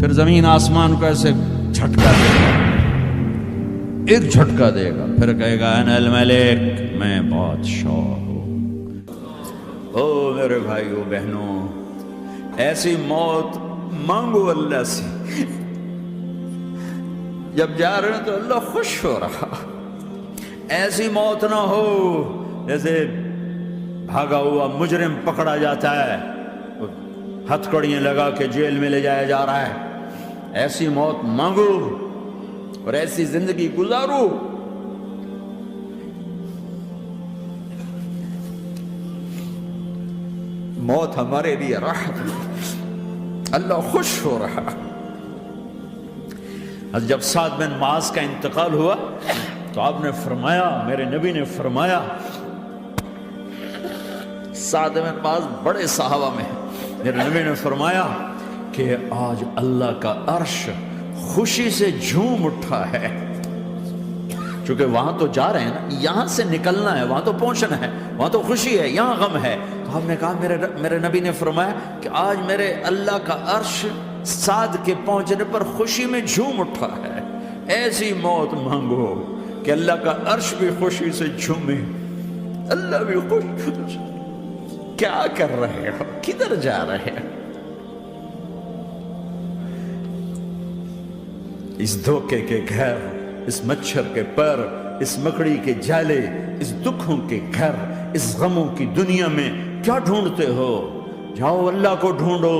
پھر زمین آسمان کو ایسے جھٹکا دے گا، ایک جھٹکا دے گا، پھر کہے گا انا الملک، میں بادشاہ ہوں۔ او میرے بھائیو بہنوں، ایسی موت مانگو اللہ سے، جب جا رہے ہیں تو اللہ خوش ہو رہا۔ ایسی موت نہ ہو جیسے بھاگا ہوا مجرم پکڑا جاتا ہے، ہتھکڑیاں لگا کے جیل میں لے جایا جا رہا ہے۔ ایسی موت مانگو اور ایسی زندگی گزارو۔ موت ہمارے لیے راحت ہے، اللہ خوش ہو رہا۔ جب سعد بن معاذ کا انتقال ہوا تو آپ نے فرمایا، میرے نبی نے فرمایا، سعد بن معاذ بڑے صحابہ میں ہیں، میرے نبی نے فرمایا کہ آج اللہ کا عرش خوشی سے جھوم اٹھا ہے، چونکہ وہاں تو جا رہے ہیں نا، یہاں سے نکلنا ہے، وہاں تو پہنچنا ہے، وہاں تو خوشی ہے، یہاں غم ہے۔ تو آپ نے کہا، میرے نبی نے فرمایا کہ آج میرے اللہ کا عرش سعد کے پہنچنے پر خوشی میں جھوم اٹھا ہے۔ ایسی موت مانگو کہ اللہ کا عرش بھی خوشی سے جھومے، اللہ بھی خوش۔ کیا کر رہے ہو؟ کدھر جا رہے ہو؟ اس دھوکے کے گھر، اس مچھر کے پر، اس مکڑی کے جالے، اس دکھوں کے گھر، اس غموں کی دنیا میں کیا ڈھونڈتے ہو؟ جاؤ اللہ کو ڈھونڈو،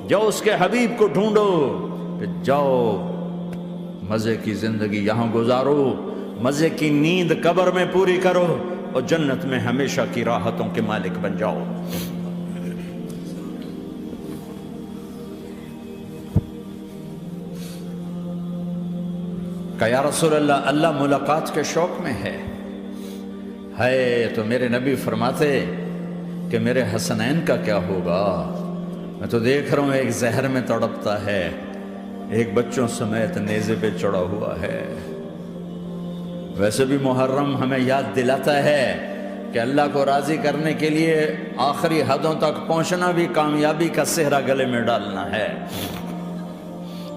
جاؤ اس کے حبیب کو ڈھونڈو، کہ جاؤ مزے کی زندگی یہاں گزارو، مزے کی نیند قبر میں پوری کرو، اور جنت میں ہمیشہ کی راحتوں کے مالک بن جاؤ۔ کہ یا رسول اللہ، اللہ ملاقات کے شوق میں ہے۔ تو میرے نبی فرماتے کہ میرے حسنین کا کیا ہوگا؟ میں تو دیکھ رہا ہوں ایک زہر میں تڑپتا ہے، ایک بچوں سمیت نیزے پہ چڑھا ہوا ہے۔ ویسے بھی محرم ہمیں یاد دلاتا ہے کہ اللہ کو راضی کرنے کے لیے آخری حدوں تک پہنچنا بھی کامیابی کا صحرا گلے میں ڈالنا ہے۔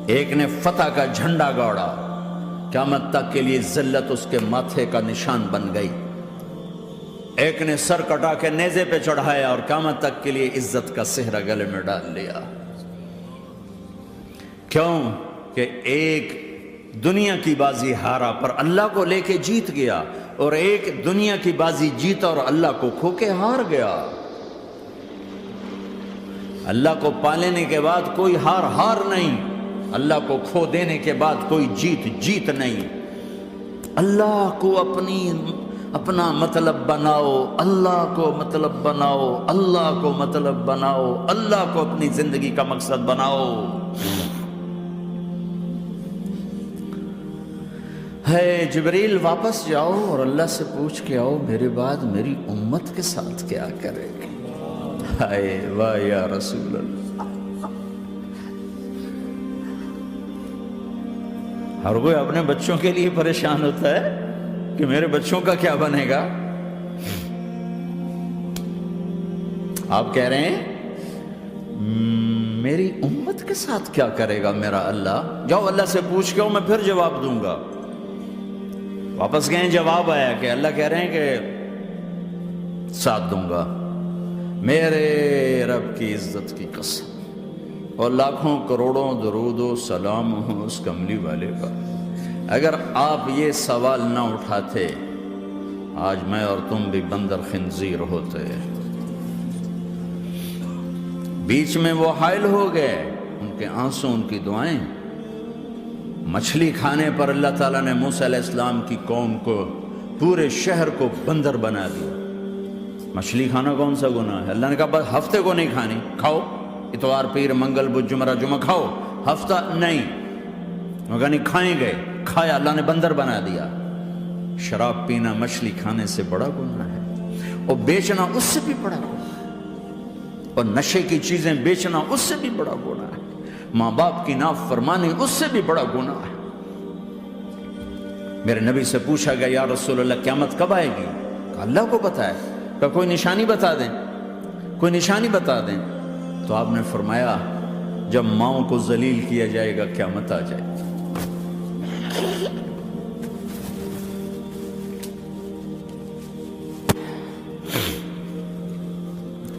ایک نے فتح کا جھنڈا گاڑا، قیامت تک کے لیے ذلت اس کے ماتھے کا نشان بن گئی۔ ایک نے سر کٹا کے نیزے پہ چڑھایا اور قیامت تک کے لیے عزت کا صحرا گلے میں ڈال لیا۔ کیوں کہ ایک دنیا کی بازی ہارا پر اللہ کو لے کے جیت گیا، اور ایک دنیا کی بازی جیتا اور اللہ کو کھو کے ہار گیا۔ اللہ کو پا لینے کے بعد کوئی ہار نہیں، اللہ کو کھو دینے کے بعد کوئی جیت نہیں۔ اللہ کو اپنا مطلب بناؤ، اللہ کو مطلب بناؤ، اللہ کو مطلب بناؤ، اللہ کو اپنی زندگی کا مقصد بناؤ۔ جبریل واپس جاؤ اور اللہ سے پوچھ کے آؤ، میرے بعد میری امت کے ساتھ کیا کرے گی؟ واہ یا رسول اللہ۔ ہر کوئی اپنے بچوں کے لیے پریشان ہوتا ہے کہ میرے بچوں کا کیا بنے گا۔ آپ کہہ رہے ہیں میری امت کے ساتھ کیا کرے گا میرا اللہ؟ جاؤ اللہ سے پوچھ کے میں پھر جواب دوں گا۔ واپس گئے، جواب آیا کہ اللہ کہہ رہے ہیں کہ ساتھ دوں گا، میرے رب کی عزت کی قسم، اور لاکھوں کروڑوں درود و سلام ہوں اس کملی والے کا۔ اگر آپ یہ سوال نہ اٹھاتے، آج میں اور تم بھی بندر خنزیر ہوتے۔ بیچ میں وہ حائل ہو گئے، ان کے آنسو، ان کی دعائیں۔ مچھلی کھانے پر اللہ تعالیٰ نے موسیٰ علیہ السلام کی قوم کو، پورے شہر کو بندر بنا دیا۔ مچھلی کھانا کون سا گناہ ہے؟ اللہ نے کہا بس ہفتے کو نہیں کھانی، کھاؤ، اتوار پیر منگل بدھ جمعہ جمعہ کھاؤ، ہفتہ نہیں۔ مگر نہیں کھائیں گے، کھایا، اللہ نے بندر بنا دیا۔ شراب پینا مچھلی کھانے سے بڑا گناہ ہے، اور بیچنا اس سے بھی بڑا گناہ ہے، اور نشے کی چیزیں بیچنا اس سے بھی بڑا گناہ ہے، ماں باپ کی نافرمانی اس سے بھی بڑا گناہ ہے۔ میرے نبی سے پوچھا گیا یا رسول اللہ قیامت کب آئے گی؟ کہا اللہ کو پتہ ہے۔ کہا کوئی نشانی بتا دیں، کوئی نشانی بتا دیں۔ تو آپ نے فرمایا جب ماؤں کو ذلیل کیا جائے گا قیامت آ جائے گی۔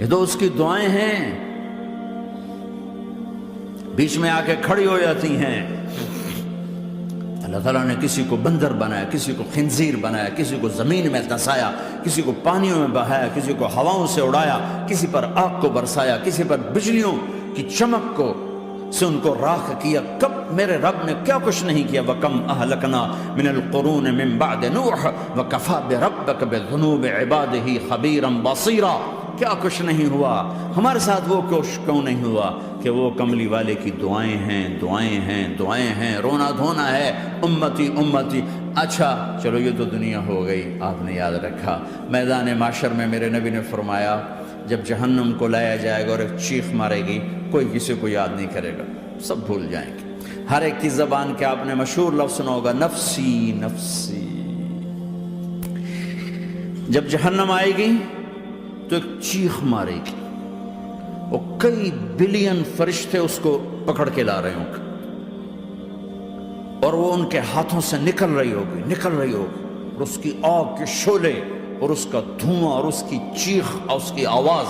یہ تو اس کی دعائیں ہیں، بیچ میں آ کے کھڑی ہو جاتی ہیں۔ اللہ تعالیٰ نے کسی کو بندر بنایا، کسی کو خنزیر بنایا، کسی کو زمین میں دھسایا، کسی کو پانیوں میں بہایا، کسی کو ہواؤں سے اڑایا، کسی پر آگ کو برسایا، کسی پر بجلیوں کی چمک کو سے ان کو راکھ کیا۔ کب میرے رب نے کیا کچھ نہیں کیا۔ وَكَمْ أَهْلَكْنَا مِنَ الْقُرُونِ مِنْ بَعْدِ نُوحٍ وَكَفَى بِرَبِّكَ بِذُنُوبِ عِبَادِهِ خَبِيرًا بَصِيرًا۔ کیا کچھ نہیں ہوا ہمارے ساتھ، وہ کچھ کیوں نہیں ہوا کہ وہ کملی والے کی دعائیں ہیں، دعائیں ہیں، دعائیں ہیں، رونا دھونا ہے، امتی امتی۔ اچھا چلو یہ تو دنیا ہو گئی، آپ نے یاد رکھا میدان معاشر میں میرے نبی نے فرمایا جب جہنم کو لایا جائے گا اور ایک چیخ مارے گی، کوئی کسی کو یاد نہیں کرے گا، سب بھول جائیں گے۔ ہر ایک کی زبان کے آپ نے مشہور لفظ سنا ہوگا، نفسی نفسی۔ جب جہنم آئے گی تو ایک چیخ مارے گی، اور کئی بلین فرشتے اس کو پکڑ کے لا رہے ہوں گے، اور وہ ان کے ہاتھوں سے نکل رہی ہوگی اور اس کی آگ کے شعلے اور اس کا دھواں اور اس کی چیخ اور اس کی آواز،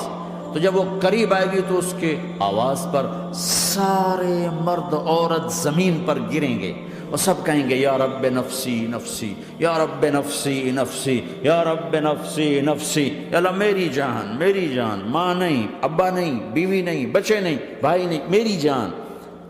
تو جب وہ قریب آئے گی تو اس کے آواز پر سارے مرد عورت زمین پر گریں گے اور سب کہیں گے یا رب نفسی نفسی، یا رب نفسی نفسی، یا رب نفسی نفسی۔ یا اللہ میری جان، میری جان، ماں نہیں، ابا نہیں، بیوی نہیں، بچے نہیں، بھائی نہیں، میری جان۔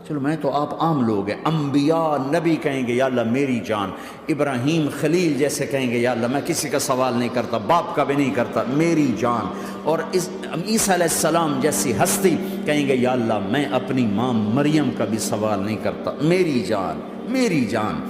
چلو میں تو آپ عام لوگ ہیں، انبیاء نبی کہیں گے یا اللہ میری جان، ابراہیم خلیل جیسے کہیں گے یا اللہ میں کسی کا سوال نہیں کرتا، باپ کا بھی نہیں کرتا، میری جان۔ اور عیسیٰ علیہ السلام جیسی ہستی کہیں گے یا اللہ میں اپنی ماں مریم کا بھی سوال نہیں کرتا، میری جان، میری جان۔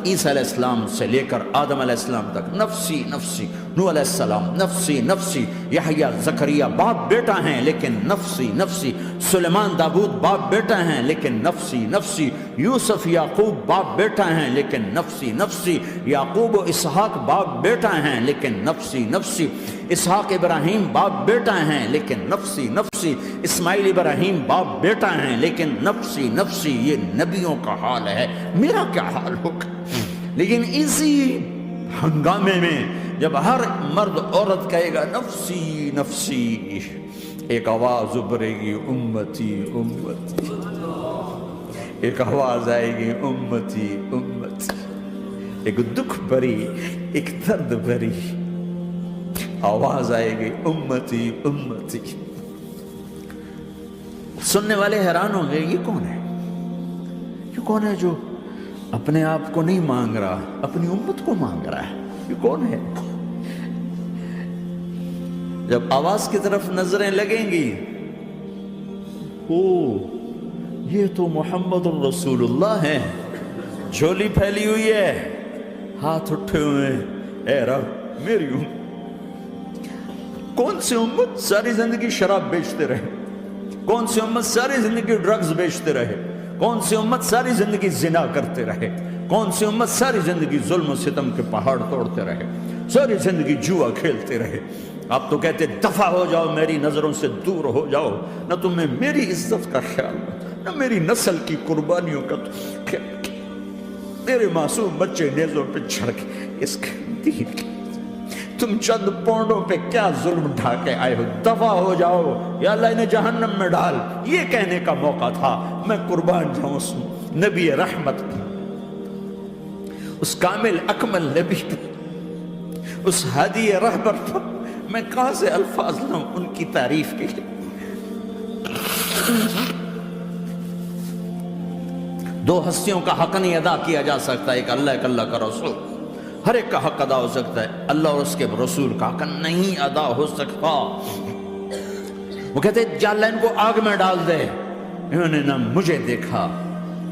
عیسیٰ علیہ السلام سے لے کر آدم علیہ السلام تک نفسی نفسی، نوح علیہ السلام نفسی نفسی، یحییٰ زکریا باپ بیٹا ہیں لیکن نفسی نفسی، سلیمان داؤد باپ بیٹا ہیں لیکن نفسی نفسی، یوسف یعقوب باپ بیٹا ہیں لیکن نفسی نفسی، یعقوب و اسحاق باپ بیٹا ہیں لیکن نفسی نفسی، اسحاق ابراہیم باپ بیٹا ہیں لیکن نفسی نفسی، اسماعیل ابراہیم باپ بیٹا ہیں لیکن نفسی نفسی۔ یہ نبیوں کا حال ہے، میرا کیا حال ہوگا؟ لیکن اسی ہنگامے میں جب ہر مرد عورت کہے گا نفسی نفسی، ایک آواز ابھرے گی امتی امتی، ایک آواز آئے گی امتی امتی، ایک دکھ بھری، ایک درد بھری آواز آئے گی امتی امتی۔ سننے والے حیران ہوں گے یہ کون ہے، یہ کون ہے جو اپنے آپ کو نہیں مانگ رہا، اپنی امت کو مانگ رہا ہے، یہ کون ہے؟ جب آواز کی طرف نظریں لگیں گی، او یہ تو محمد الرسول اللہ ہے، جھولی پھیلی ہوئی ہے، ہاتھ اٹھے ہوئے ہیں، اے رب میری امت۔ کون سی امت ساری زندگی شراب بیچتے رہے، کون سی امت ساری زندگی ڈرگز بیچتے رہے، کون سی امت ساری زندگی زنا کرتے رہے، کون سی امت ساری زندگی ظلم و ستم کے پہاڑ توڑتے رہے، ساری زندگی جوا کھیلتے رہے۔ آپ تو کہتے دفع ہو جاؤ، میری نظروں سے دور ہو جاؤ، نہ تمہیں میری عزت کا خیال، نہ میری نسل کی قربانیوں کا خیال، میرے معصوم بچے نیزوں پہ چڑھ کے اس کے دین کی تم چند پونڈوں پہ کیا ظلم ڈھا کے آئے ہو، دفع ہو جاؤ، یا اللہ انہیں جہنم میں ڈال۔ یہ کہنے کا موقع تھا، میں قربان جاؤں اس نبی رحمت کی، اس کامل اکمل نبی پر، اس ہادی رہبر پر میں کہاں سے الفاظ لوں ان کی تعریف کے لیے۔ دو ہستیوں کا حق نہیں ادا کیا جا سکتا، ایک اللہ، ایک اللہ کا رسول۔ ہر ایک کا حق ادا ہو سکتا ہے، اللہ اور اس کے رسول کا حق نہیں ادا ہو سکتا۔ وہ کہتے جا اللہ ان کو آگ میں ڈال دے، انہوں نے نہ مجھے دیکھا،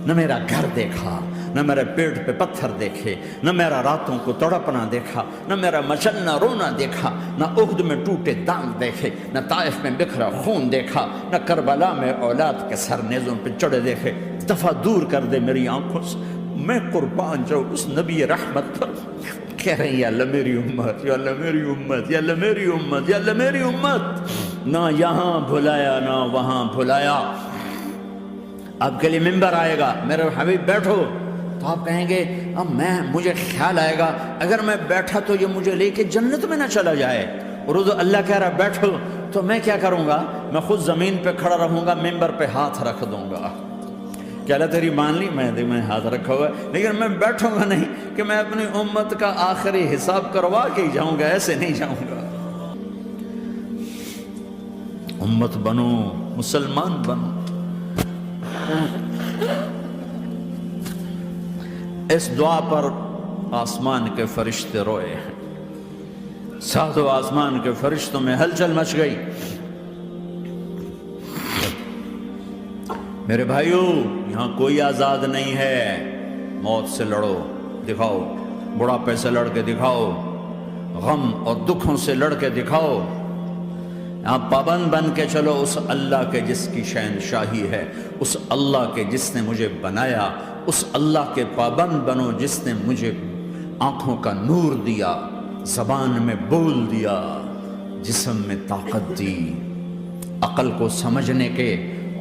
نہ میرا گھر دیکھا، نہ میرے پیٹ پہ پتھر دیکھے، نہ میرا راتوں کو تڑپنا دیکھا، نہ میرا مچلنا رونا دیکھا، نہ احد میں ٹوٹے دانت دیکھے، نہ طائف میں بکھرا خون دیکھا، نہ کربلا میں اولاد کے سر نیزوں پہ چڑھے دیکھے۔ دفعہ دور کر دے میری آنکھوں سے، میں قربان جاؤں اس نبی رحمت پر۔ کہہ رہے ہیں یا اللہ میری امت، یا اللہ میری امت، یا اللہ میری امت، یا اللہ میری امت۔ نہ یہاں بھلایا نہ وہاں بھلایا، آپ کے لیے ممبر آئے گا، میرے حبیب بیٹھو، تو آپ کہیں گے اب مجھے خیال آئے گا اگر میں بیٹھا تو یہ مجھے لے کے جنت میں نہ چلا جائے، اور اللہ کہہ رہا بیٹھو، تو میں کیا کروں گا؟ میں خود زمین پہ کھڑا رہوں گا، ممبر پہ ہاتھ رکھ دوں گا کہ اللہ تیری مان لی، میں ہاتھ رکھا ہوا ہے، لیکن میں بیٹھوں گا نہیں کہ میں اپنی امت کا آخری حساب کروا کے ہی جاؤں گا، ایسے نہیں جاؤں گا۔ امت بنو، مسلمان بنو۔ اس دعا پر آسمان کے فرشتے روئے ہیں، ساتوں آسمان کے فرشتوں میں ہلچل مچ گئی۔ میرے بھائیو، یہاں کوئی آزاد نہیں ہے، موت سے لڑو، دکھاؤ، بڑھاپے سے لڑ کے دکھاؤ، غم اور دکھوں سے لڑ کے دکھاؤ، یہاں پابند بن کے چلو اس اللہ کے جس کی شہنشاہی ہے، اس اللہ کے جس نے مجھے بنایا، اس اللہ کے پابند بنو جس نے مجھے آنکھوں کا نور دیا، زبان میں بول دیا، جسم میں طاقت دی، عقل کو سمجھنے کے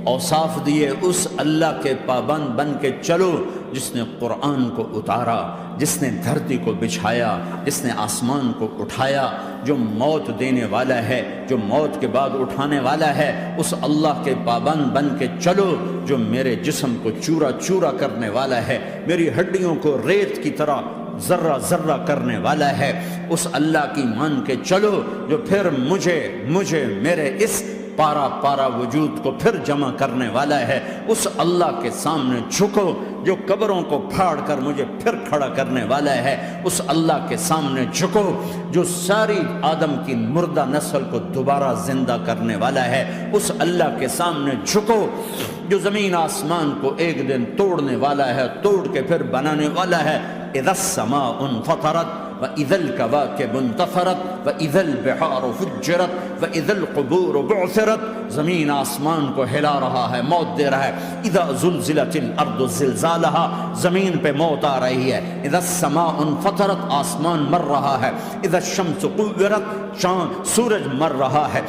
اوصاف دیے، اس اللہ کے پابند بن کے چلو جس نے قرآن کو اتارا، جس نے دھرتی کو بچھایا، جس نے آسمان کو اٹھایا، جو موت دینے والا ہے، جو موت کے بعد اٹھانے والا ہے، اس اللہ کے پابند بن کے چلو جو میرے جسم کو چورا چورا کرنے والا ہے، میری ہڈیوں کو ریت کی طرح ذرہ ذرہ کرنے والا ہے، اس اللہ کی مان کے چلو جو پھر مجھے میرے اس پارا پارا وجود کو پھر جمع کرنے والا ہے، اس اللہ کے سامنے جھکو جو قبروں کو پھاڑ کر مجھے پھر کھڑا کرنے والا ہے، اس اللہ کے سامنے جھکو جو ساری آدم کی مردہ نسل کو دوبارہ زندہ کرنے والا ہے، اس اللہ کے سامنے جھکو جو زمین آسمان کو ایک دن توڑنے والا ہے، توڑ کے پھر بنانے والا ہے۔ اذا السماء انفطرت وَإِذَا الْكَوَاكِبُ انتَثَرَتْ وَإِذَا الْبِحَارُ فُجِّرَتْ وَإِذَا الْقُبُورُ بُعْثِرَتْ، زمین آسمان کو ہلا رہا ہے، موت دے رہا ہے۔ اِذَا زُلْزِلَتِ الْأَرْضُ زِلْزَالَهَا، زمین پہ موت آ رہی ہے۔ اِذَا السَّمَاءُ انفطرت، آسمان مر رہا ہے۔ اِذَا الشَّمْسُ كُوِّرَتْ، سورج مر رہا ہے۔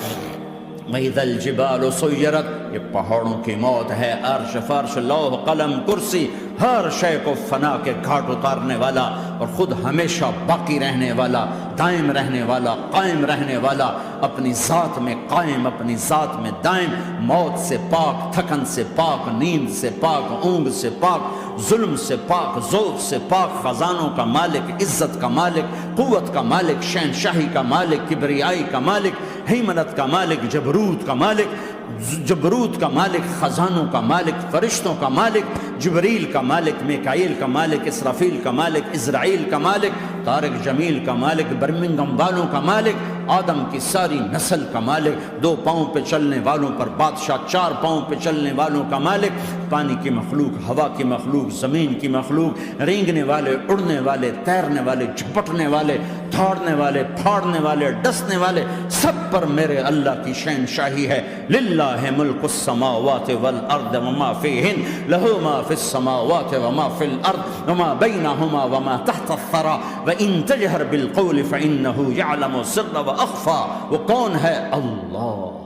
وَإِذَا الْجِبَالُ سُيِّرَتْ، یہ پہاڑوں کی موت ہے۔ عرش فرش لوح قلم کرسی، ہر شے کو فنا کے گھاٹ اتارنے والا اور خود ہمیشہ باقی رہنے والا، دائم رہنے والا، قائم رہنے والا، اپنی ذات میں قائم، اپنی ذات میں دائم، موت سے پاک، تھکن سے پاک، نیند سے پاک، اونگ سے پاک، ظلم سے پاک، ذوق سے پاک، خزانوں کا مالک، عزت کا مالک، قوت کا مالک، شہنشاہی کا مالک، کبریائی کا مالک، ہیمنت کا مالک، جبروت کا مالک، خزانوں کا مالک، فرشتوں کا مالک، جبریل کا مالک، میکائیل کا مالک، اسرافیل کا مالک، اسرائیل کا مالک، طارق جمیل کا مالک، برمنگم والوں کا مالک، آدم کی ساری نسل کا مالک، 2 پاؤں پہ چلنے والوں پر بادشاہ، 4 پاؤں پہ چلنے والوں کا مالک، پانی کی مخلوق، ہوا کی مخلوق، زمین کی مخلوق، رینگنے والے، اڑنے والے، تیرنے والے، جھپٹنے والے، دھاڑنے والے، پھاڑنے والے، ڈسنے والے، سب پر میرے اللہ کی شہنشاہی ہے۔ للہ ملک السماوات والارض وما فیہن، لہ ما فی السماوات وما فی الارض وما بینہما وما تحت الثری وان تجہر بالقول فانہ یعلم السر واخفی۔ وہ کون ہے؟ اللہ۔